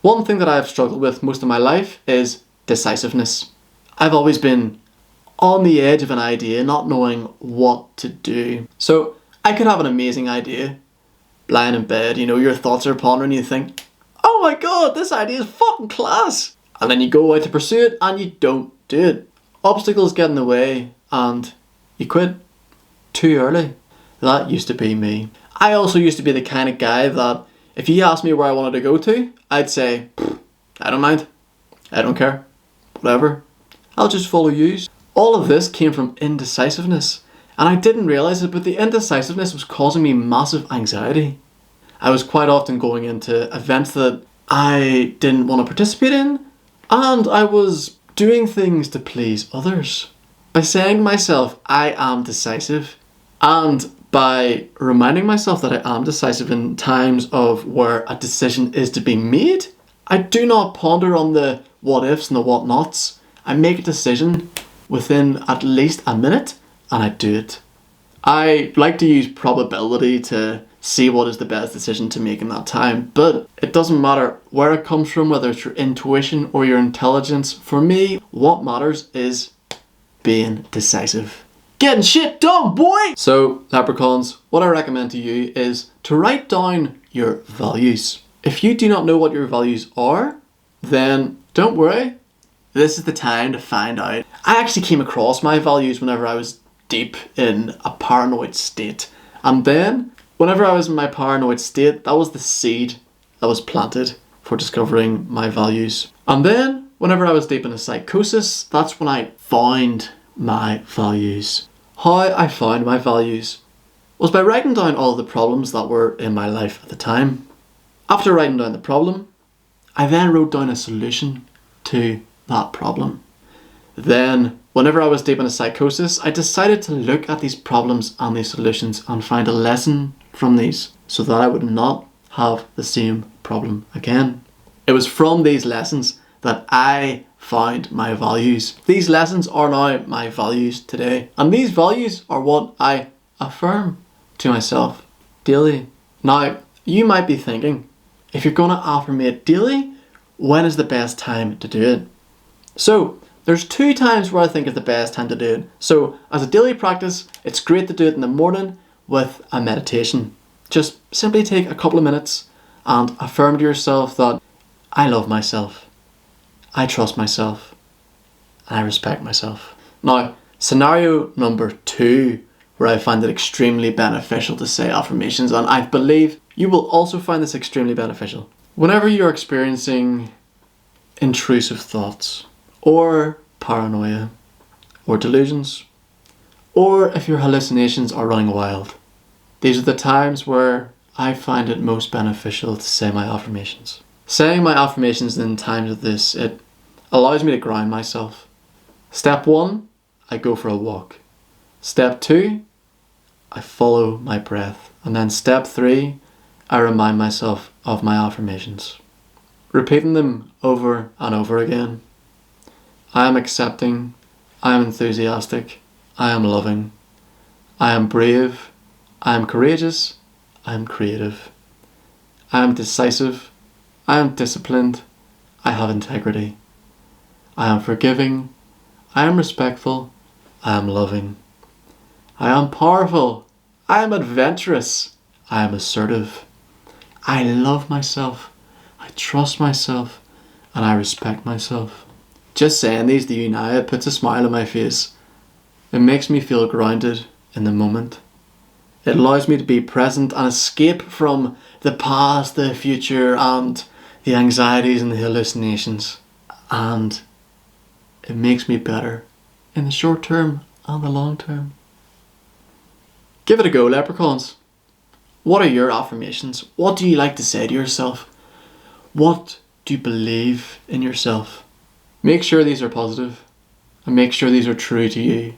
One thing that I've struggled with most of my life is decisiveness. I've always been on the edge of an idea, not knowing what to do. So I could have an amazing idea, lying in bed, your thoughts are pondering, you think, oh my god, this idea is fucking class. And then you go out to pursue it and you don't do it. Obstacles get in the way and you quit too early. That used to be me. I also used to be the kind of guy that if you asked me where I wanted to go to, I'd say, I don't mind. I don't care. Whatever. I'll just follow you. All of this came from indecisiveness. And I didn't realise it, but the indecisiveness was causing me massive anxiety. I was quite often going into events that I didn't want to participate in, and I was doing things to please others. By saying to myself, I am decisive, and by reminding myself that I am decisive in times of where a decision is to be made, I do not ponder on the what ifs and the what nots. I make a decision within at least a minute and I do it. I like to use probability to see what is the best decision to make in that time, but it doesn't matter where it comes from, whether it's your intuition or your intelligence. For me, what matters is being decisive. Getting shit done, boy! So, leprechauns, what I recommend to you is to write down your values. If you do not know what your values are, then don't worry. This is the time to find out. I actually came across my values whenever I was deep in a paranoid state. And then, whenever I was in my paranoid state, that was the seed that was planted for discovering my values. And then, whenever I was deep in a psychosis, that's when I found my values. How I found my values was by writing down all the problems that were in my life at the time. After writing down the problem, I then wrote down a solution to that problem. Then, whenever I was deep in a psychosis, I decided to look at these problems and these solutions and find a lesson from these so that I would not have the same problem again. It was from these lessons that I found my values. These lessons are now my values today. And these values are what I affirm to myself daily. Now, you might be thinking, if you're going to affirmate daily, when is the best time to do it? So, there's 2 times where I think is the best time to do it. So, as a daily practice, it's great to do it in the morning with a meditation. Just simply take a couple of minutes and affirm to yourself that I love myself, I trust myself, and I respect myself. Now, scenario number 2, where I find it extremely beneficial to say affirmations, and I believe you will also find this extremely beneficial. Whenever you're experiencing intrusive thoughts, or paranoia, or delusions, or if your hallucinations are running wild, these are the times where I find it most beneficial to say my affirmations. Saying my affirmations in times of this, it allows me to ground myself. Step 1, I go for a walk. Step 2, I follow my breath. And then step 3, I remind myself of my affirmations. Repeating them over and over again. I am accepting, I am enthusiastic, I am loving, I am brave, I am courageous, I am creative, I am decisive, I am disciplined, I have integrity, I am forgiving, I am respectful, I am loving, I am powerful, I am adventurous, I am assertive, I love myself, I trust myself, and I respect myself. Just saying these to you now, it puts a smile on my face. It makes me feel grounded in the moment. It allows me to be present and escape from the past, the future, and the anxieties and the hallucinations. And it makes me better in the short term and the long term. Give it a go, leprechauns. What are your affirmations? What do you like to say to yourself? What do you believe in yourself? Make sure these are positive and make sure these are true to you.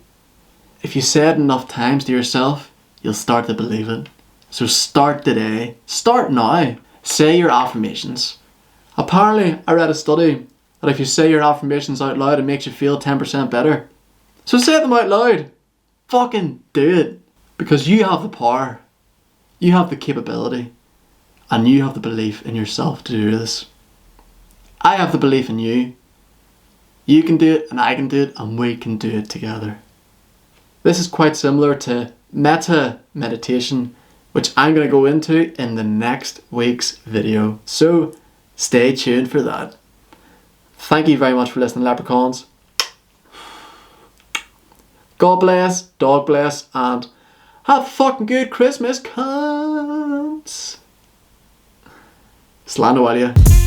If you say it enough times to yourself, you'll start to believe it. So start today. Start now. Say your affirmations. Apparently, I read a study that if you say your affirmations out loud, it makes you feel 10% better. So say them out loud. Fucking do it. Because you have the power. You have the capability. And you have the belief in yourself to do this. I have the belief in you. You can do it and I can do it and we can do it together. This is quite similar to meta meditation, which I'm going to go into in the next week's video. So stay tuned for that. Thank you very much for listening, leprechauns. God bless, dog bless, and have a fucking good Christmas, cunts. Slán, will ya?